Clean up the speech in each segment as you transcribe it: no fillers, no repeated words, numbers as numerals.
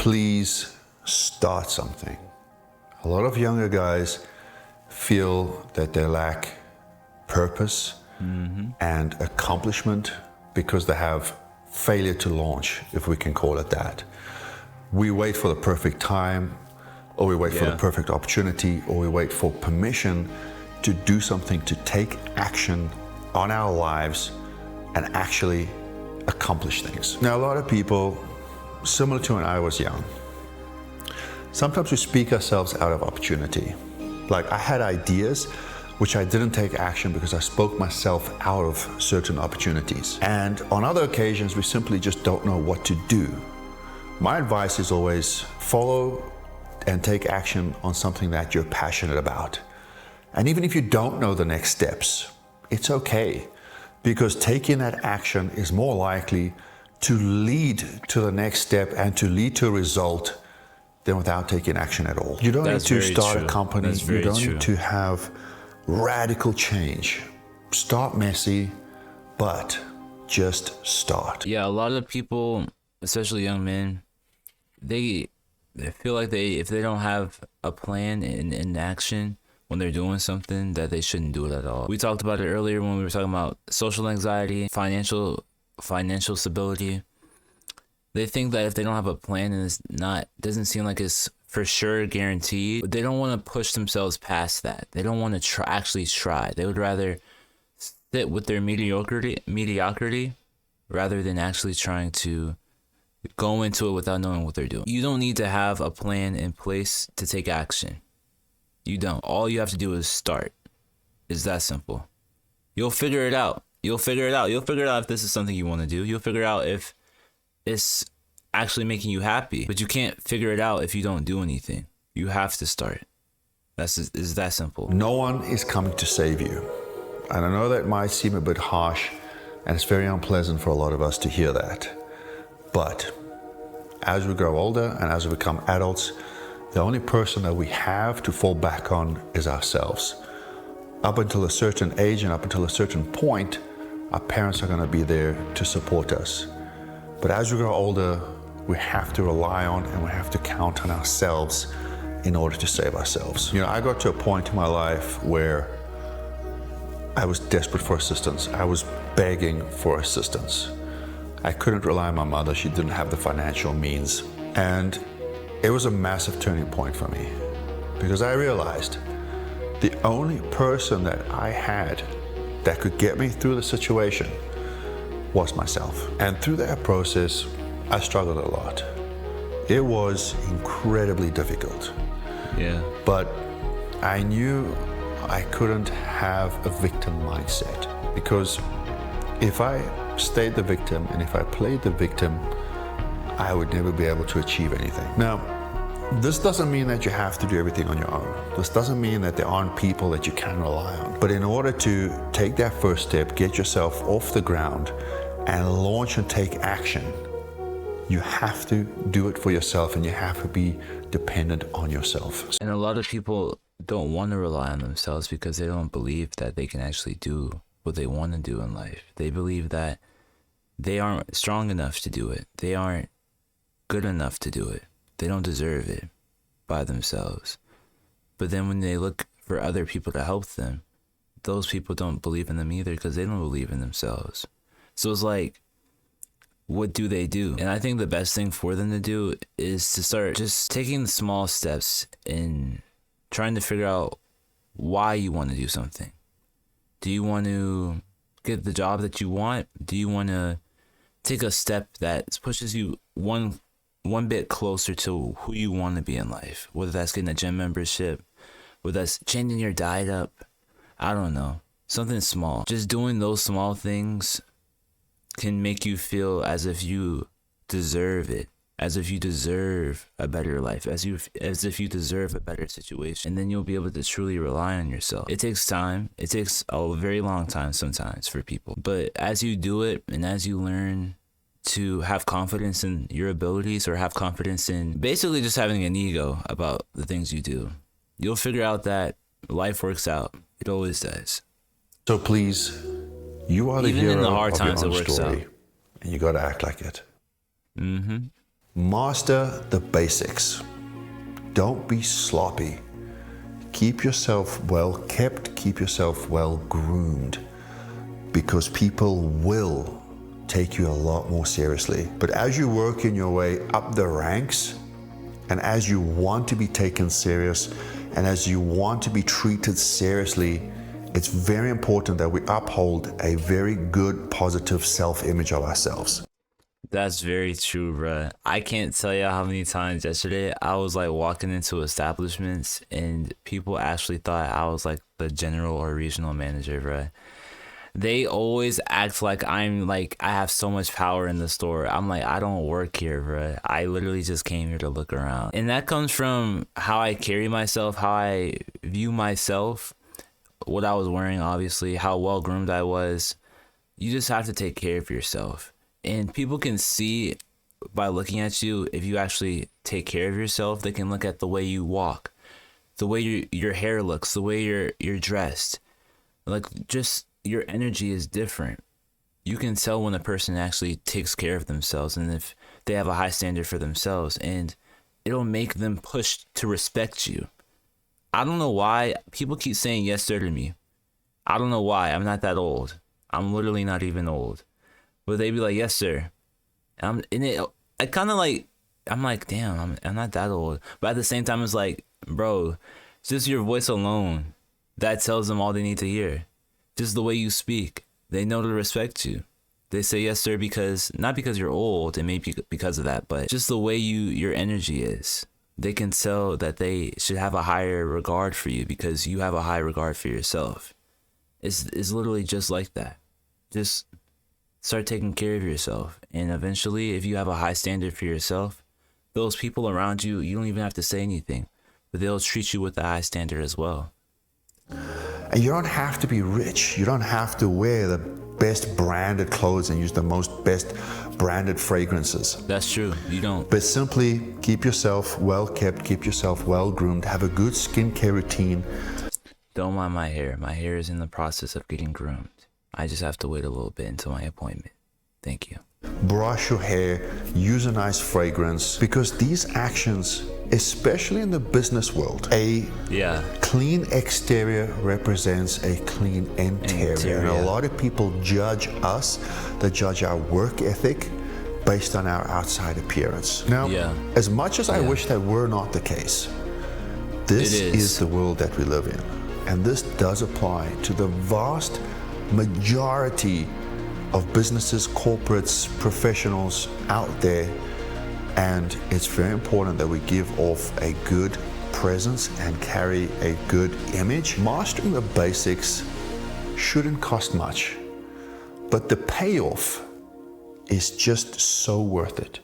please start something. A lot of younger guys feel that they lack purpose and accomplishment because they have failure to launch, if we can call it that. We wait for the perfect time, or we wait for the perfect opportunity, or we wait for permission to do something, to take action on our lives and actually accomplish things. Now, a lot of people, similar to when I was young, sometimes we speak ourselves out of opportunity. Like, I had ideas which I didn't take action because I spoke myself out of certain opportunities. And on other occasions, we simply just don't know what to do. My advice is always follow and take action on something that you're passionate about. And even if you don't know the next steps, it's okay, because taking that action is more likely to lead to the next step and to lead to a result than without taking action at all. You don't need to start a company. You don't need to have radical change. Start messy, but just start. Yeah, a lot of people, especially young men, they feel like if they don't have a plan in action when they're doing something, that they shouldn't do it at all. We talked about it earlier when we were talking about social anxiety, financial stability. They think that if they don't have a plan and doesn't seem like it's for sure guaranteed, they don't want to push themselves past that. They don't want to actually try. They would rather sit with their mediocrity rather than actually trying to go into it without knowing what they're doing. You don't need to have a plan in place to take action. You don't. All you have to do is start. It's that simple. You'll figure it out. You'll figure it out if this is something you want to do. You'll figure out if it's actually making you happy. But you can't figure it out if you don't do anything. You have to start. It's that simple. No one is coming to save you. And I know that might seem a bit harsh, and it's very unpleasant for a lot of us to hear that. But as we grow older and as we become adults, the only person that we have to fall back on is ourselves. Up until a certain age and up until a certain point, our parents are going to be there to support us. But as we grow older, we have to rely on and we have to count on ourselves in order to save ourselves. I got to a point in my life where I was desperate for assistance. I was begging for assistance. I couldn't rely on my mother. She didn't have the financial means. And it was a massive turning point for me, because I realized the only person that I had that could get me through the situation was myself. And through that process, I struggled a lot. It was incredibly difficult. Yeah. But I knew I couldn't have a victim mindset, because if I stayed the victim and if I played the victim, I would never be able to achieve anything. Now, this doesn't mean that you have to do everything on your own. This doesn't mean that there aren't people that you can rely on. But in order to take that first step, get yourself off the ground and launch and take action, you have to do it for yourself, and you have to be dependent on yourself. And a lot of people don't want to rely on themselves because they don't believe that they can actually do what they want to do in life. They believe that they aren't strong enough to do it. They aren't good enough to do it. They don't deserve it by themselves. But then when they look for other people to help them, those people don't believe in them either because they don't believe in themselves. So it's like, what do they do? And I think the best thing for them to do is to start just taking small steps in trying to figure out why you want to do something. Do you want to get the job that you want? Do you want to take a step that pushes you one bit closer to who you want to be in life? Whether that's getting a gym membership, whether that's changing your diet up, I don't know. Something small. Just doing those small things can make you feel as if you deserve it, as if you deserve a better life, as if you deserve a better situation. And then you'll be able to truly rely on yourself. It takes time. It takes a very long time sometimes for people. But as you do it and as you learn to have confidence in your abilities, or have confidence in basically just having an ego about the things you do, you'll figure out that life works out. It always does. So please, you are the Even hero in the hard of times, your own it works story, out. and you got to act like it. Mm-hmm. Master the basics. Don't be sloppy. Keep yourself well kept, keep yourself well groomed, because people will take you a lot more seriously. But as you work in your way up the ranks, and as you want to be taken serious, and as you want to be treated seriously, it's very important that we uphold a very good, positive self-image of ourselves. That's very true, bruh. I can't tell you how many times yesterday I was like walking into establishments and people actually thought I was like the general or regional manager, bruh. They always act like I have so much power in the store. I'm like, I don't work here, bruh. I literally just came here to look around. And that comes from how I carry myself, how I view myself, what I was wearing, obviously, how well groomed I was. You just have to take care of yourself. And people can see by looking at you, if you actually take care of yourself, they can look at the way you walk, the way your hair looks, the way you're dressed. Like, just your energy is different. You can tell when a person actually takes care of themselves and if they have a high standard for themselves, and it'll make them push to respect you. I don't know why people keep saying yes sir to me. I don't know why. I'm not that old. I'm literally not even old. But they be like, yes sir. And I'm like, damn, I'm not that old. But at the same time, it's like, bro, just your voice alone, that tells them all they need to hear. Just the way you speak, they know to respect you. They say yes sir not because you're old, and maybe because of that, but just the way your energy is. They can tell that they should have a higher regard for you because you have a high regard for yourself. It's literally just like that. Just start taking care of yourself. And eventually, if you have a high standard for yourself, those people around you, you don't even have to say anything, but they'll treat you with a high standard as well. And you don't have to be rich. You don't have to wear the best branded clothes and use the best branded fragrances. That's true. You don't. But simply keep yourself well kept, keep yourself well groomed, have a good skincare routine. Don't mind my hair. My hair is in the process of getting groomed. I just have to wait a little bit until my appointment. Thank you. Brush your hair, use a nice fragrance, because these actions, especially in the business world, a clean exterior represents a clean interior. And a lot of people judge us, they judge our work ethic based on our outside appearance. Now, as much as I wish that were not the case, this is the world that we live in. And this does apply to the vast majority of businesses, corporates, professionals out there. And it's very important that we give off a good presence and carry a good image. Mastering the basics shouldn't cost much, but the payoff is just so worth it.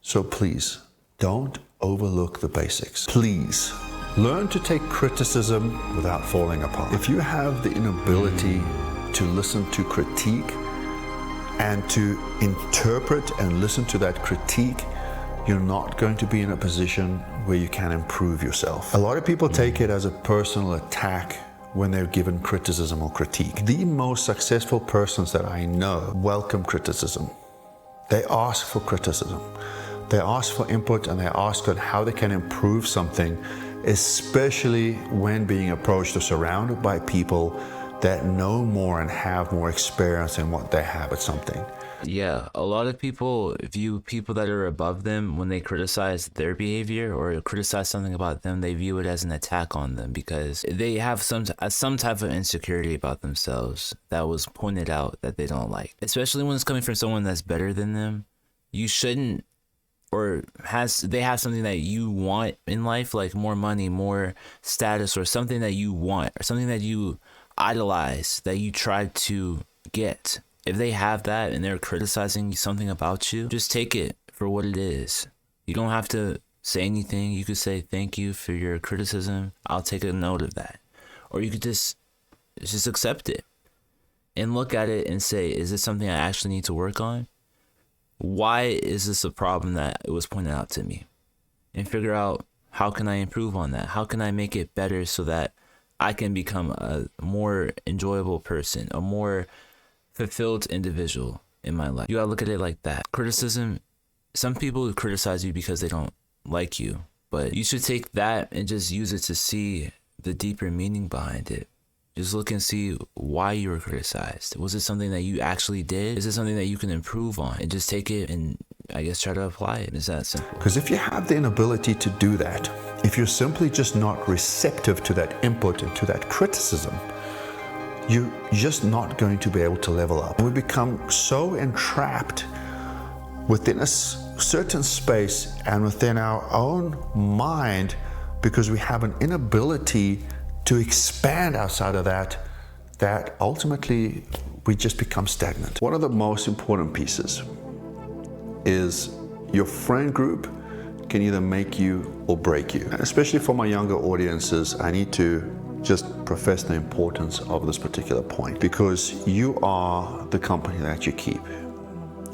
So please, don't overlook the basics. Please, learn to take criticism without falling apart. If you have the inability to listen to critique and to interpret and listen to that critique, you're not going to be in a position where you can improve yourself. A lot of people take it as a personal attack when they're given criticism or critique. The most successful persons that I know welcome criticism. They ask for criticism. They ask for input, and they ask on how they can improve something, especially when being approached or surrounded by people that know more and have more experience in what they have at something. Yeah, a lot of people view people that are above them, when they criticize their behavior or criticize something about them, they view it as an attack on them because they have some type of insecurity about themselves that was pointed out that they don't like. Especially when it's coming from someone that's better than them. You shouldn't, or they have something that you want in life, like more money, more status, or something that you want, or something that you idolize, that you try to get. If they have that and they're criticizing something about you, just take it for what it is. You don't have to say anything. You could say, thank you for your criticism. I'll take a note of that. Or you could just accept it and look at it and say, is this something I actually need to work on? Why is this a problem that it was pointed out to me? And figure out, how can I improve on that? How can I make it better so that I can become a more enjoyable person, a more fulfilled individual in my life? You gotta look at it like that. Criticism some people criticize you because they don't like you, but you should take that and just use it to see the deeper meaning behind it. Just look and see why you were criticized. Was it something that you actually did? Is it something that you can improve on? And just take it and I guess try to apply it. It's that simple. Because if you have the inability to do that, if you're simply just not receptive to that input and to that criticism, you're just not going to be able to level up. We become so entrapped within a certain space and within our own mind because we have an inability to expand outside of that, that ultimately we just become stagnant. One of the most important pieces is your friend group can either make you or break you. And especially for my younger audiences, I need to just profess the importance of this particular point because you are the company that you keep.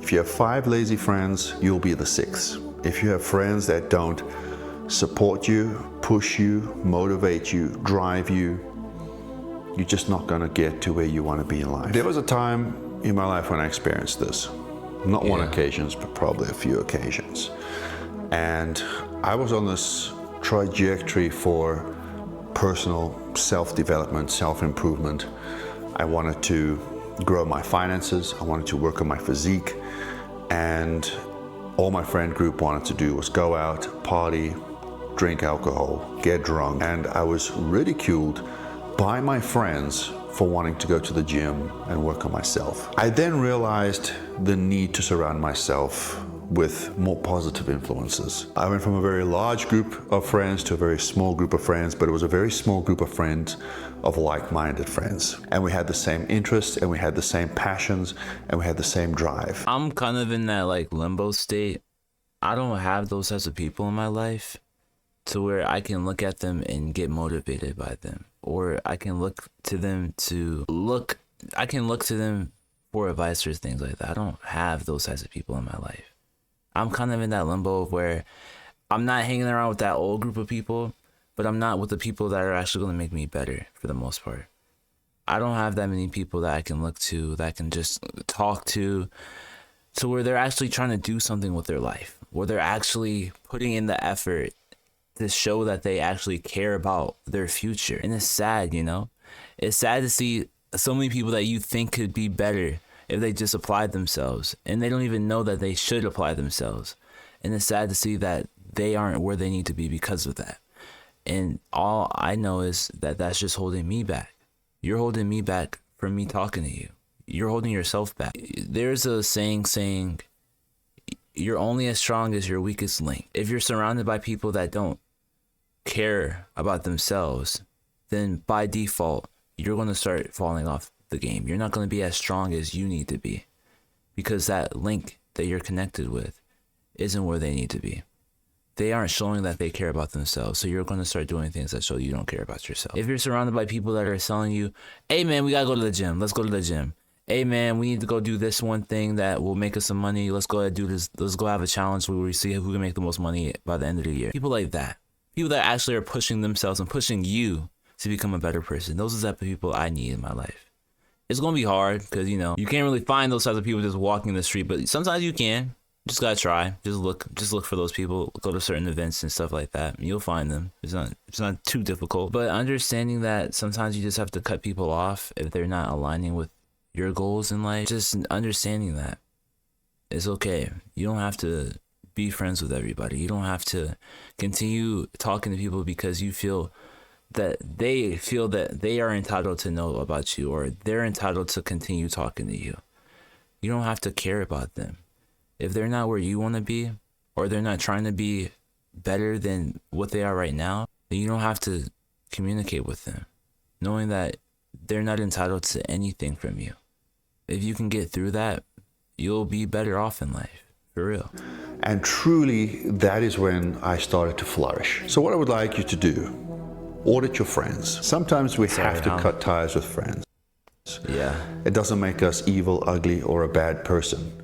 If you have 5 lazy friends, you'll be the 6th. If you have friends that don't support you, push you, motivate you, drive you, you're just not going to get to where you want to be in life. There was a time in my life when I experienced this. Not one occasion, but probably a few occasions. And I was on this trajectory for personal self-development, self-improvement. I wanted to grow my finances. I wanted to work on my physique. And all my friend group wanted to do was go out, party, drink alcohol, get drunk. And I was ridiculed by my friends for wanting to go to the gym and work on myself. I then realized the need to surround myself with more positive influences. I went from a very large group of friends to a very small group of friends, but it was a very small group of friends, of like-minded friends. And we had the same interests, and we had the same passions, and we had the same drive. I'm kind of in that like limbo state. I don't have those types of people in my life to where I can look at them and get motivated by them. Or I can look to them for advice or things like that. I don't have those types of people in my life. I'm kind of in that limbo of where I'm not hanging around with that old group of people, but I'm not with the people that are actually going to make me better for the most part. I don't have that many people that I can look to, that I can just talk to where they're actually trying to do something with their life, where they're actually putting in the effort to show that they actually care about their future. And it's sad, you know? It's sad to see so many people that you think could be better if they just applied themselves, and they don't even know that they should apply themselves. And it's sad to see that they aren't where they need to be because of that. And all I know is that that's just holding me back. You're holding me back from me talking to you. You're holding yourself back. There's a saying, you're only as strong as your weakest link. If you're surrounded by people that don't care about themselves, then by default, you're going to start falling off the game. You're not going to be as strong as you need to be because that link that you're connected with isn't where they need to be. They aren't showing that they care about themselves, so you're going to start doing things that show you don't care about yourself. If you're surrounded by people that are telling you, hey man, we got to go to the gym. Let's go to the gym. Hey man, we need to go do this one thing that will make us some money. Let's go ahead and do this. Let's go have a challenge where we see who can make the most money by the end of the year. People like that. People that actually are pushing themselves and pushing you to become a better person. Those are the type of people I need in my life. It's going to be hard because, you know, you can't really find those types of people just walking the street, but sometimes you can. Just got to try. Just look for those people. Go to certain events and stuff like that. You'll find them. It's not too difficult. But understanding that sometimes you just have to cut people off if they're not aligning with your goals in life. Just understanding that it's okay. You don't have to be friends with everybody. You don't have to continue talking to people because you feel that they are entitled to know about you, or they're entitled to continue talking to you. You don't have to care about them. If they're not where you want to be, or they're not trying to be better than what they are right now, then you don't have to communicate with them, knowing that they're not entitled to anything from you. If you can get through that, you'll be better off in life, for real. And truly, that is when I started to flourish. So what I would like you to do, audit your friends. Sometimes we have to cut ties with friends. Yeah. It doesn't make us evil, ugly, or a bad person.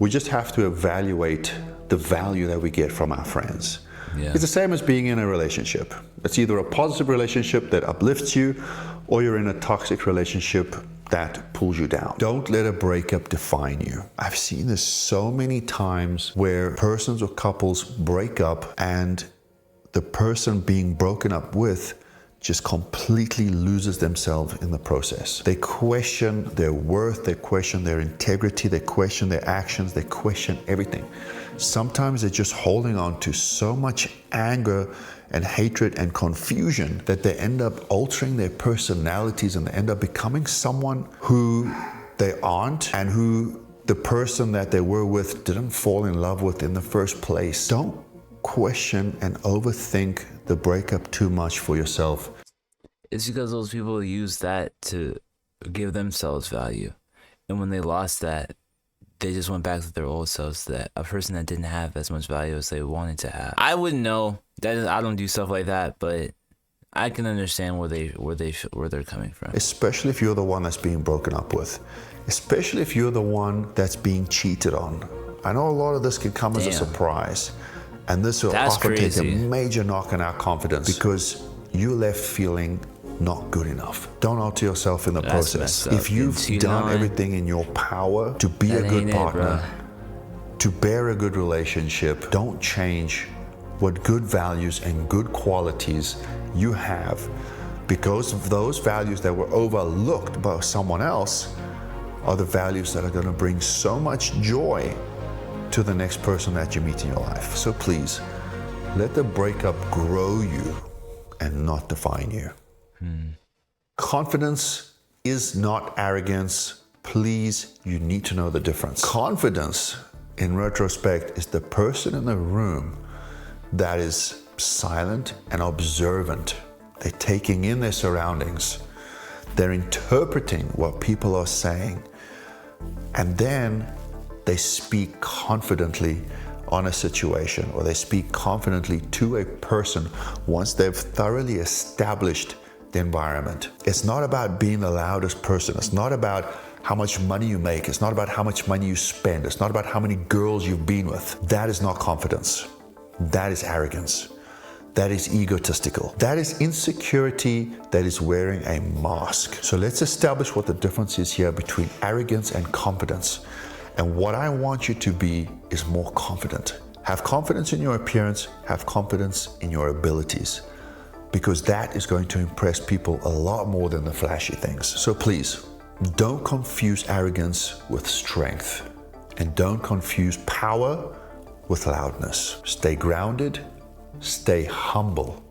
We just have to evaluate the value that we get from our friends. Yeah. It's the same as being in a relationship. It's either a positive relationship that uplifts you, or you're in a toxic relationship that pulls you down. Don't let a breakup define you. I've seen this so many times where persons or couples break up and the person being broken up with just completely loses themselves in the process. They question their worth, they question their integrity, they question their actions, they question everything. Sometimes they're just holding on to so much anger and hatred and confusion that they end up altering their personalities and they end up becoming someone who they aren't and who the person that they were with didn't fall in love with in the first place. Don't question and overthink the breakup too much for yourself. It's because those people use that to give themselves value. And when they lost that, they just went back to their old selves, that a person that didn't have as much value as they wanted to have. I wouldn't know. I don't do stuff like that, but I can understand where they're coming from. Especially if you're the one that's being broken up with. Especially if you're the one that's being cheated on. I know a lot of this can come as a surprise. And this will often take a major knock on our confidence because you're left feeling not good enough. Don't alter yourself in the process. If you've done everything in your power to be a good partner, to bear a good relationship, don't change what good values and good qualities you have, because of those values that were overlooked by someone else are the values that are going to bring so much joy to the next person that you meet in your life. So please, let the breakup grow you and not define you. Confidence is not arrogance. Please, you need to know the difference. Confidence, in retrospect, is the person in the room that is silent and observant. They're taking in their surroundings. They're interpreting what people are saying. And then they speak confidently on a situation, or they speak confidently to a person once they've thoroughly established the environment. It's not about being the loudest person. It's not about how much money you make. It's not about how much money you spend. It's not about how many girls you've been with. That is not confidence. That is arrogance. That is egotistical. That is insecurity that is wearing a mask. So let's establish what the difference is here between arrogance and confidence. And what I want you to be is more confident. Have confidence in your appearance, have confidence in your abilities, because that is going to impress people a lot more than the flashy things. So please, don't confuse arrogance with strength, and don't confuse power with loudness. Stay grounded, stay humble,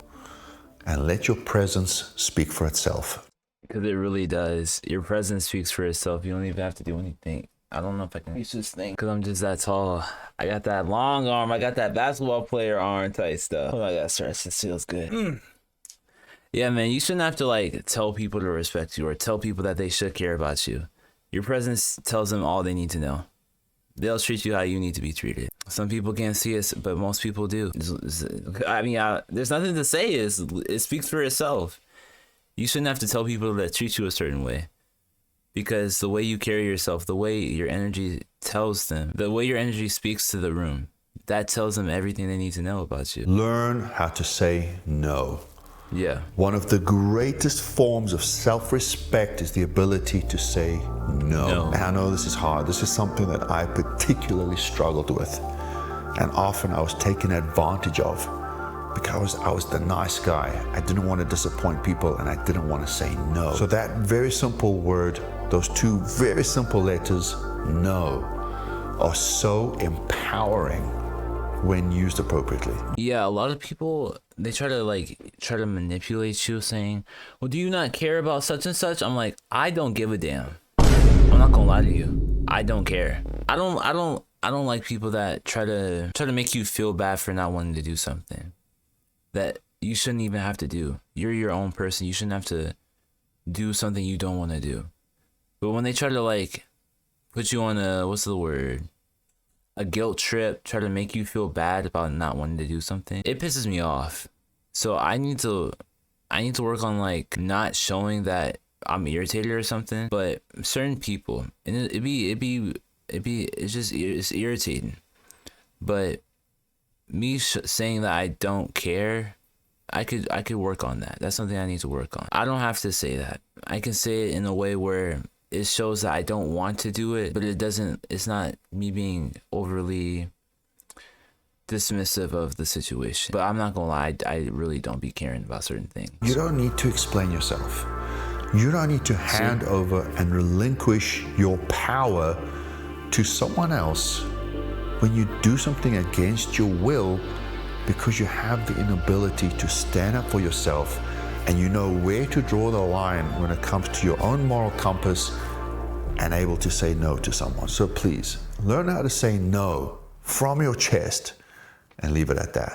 and let your presence speak for itself. Because it really does. Your presence speaks for itself. You don't even have to do anything. I don't know if I can use this thing because I'm just that tall. I got that long arm. I got that basketball player arm type stuff. Oh, I got stretch. This feels good. Yeah, man, you shouldn't have to like tell people to respect you or tell people that they should care about you. Your presence tells them all they need to know. They'll treat you how you need to be treated. Some people can't see it, but most people do. I mean, there's nothing to say. It speaks for itself. You shouldn't have to tell people that treat you a certain way. Because the way you carry yourself, the way your energy tells them, the way your energy speaks to the room, that tells them everything they need to know about you. Learn how to say no. Yeah. One of the greatest forms of self-respect is the ability to say no. And I know this is hard. This is something that I particularly struggled with. And often I was taken advantage of because I was the nice guy. I didn't want to disappoint people and I didn't want to say no. So that very simple word, those two very simple letters, no, are so empowering when used appropriately. Yeah, a lot of people, they try to manipulate you saying, well, do you not care about such and such? I'm like, I don't give a damn. I'm not gonna lie to you. I don't care. I don't like people that try to make you feel bad for not wanting to do something that you shouldn't even have to do. You're your own person. You shouldn't have to do something you don't want to do. But when they try to like put you on a guilt trip, try to make you feel bad about not wanting to do something, it pisses me off. So I need to work on like not showing that I'm irritated or something. But certain people, and it's irritating. But me saying that I don't care, I could work on that. That's something I need to work on. I don't have to say that. I can say it in a way where it shows that I don't want to do it, but it's not me being overly dismissive of the situation. But I'm not gonna lie, I really don't be caring about certain things. You don't need to explain yourself. You don't need to hand over and relinquish your power to someone else when you do something against your will, because you have the inability to stand up for yourself and you know where to draw the line when it comes to your own moral compass and able to say no to someone. So please, learn how to say no from your chest and leave it at that.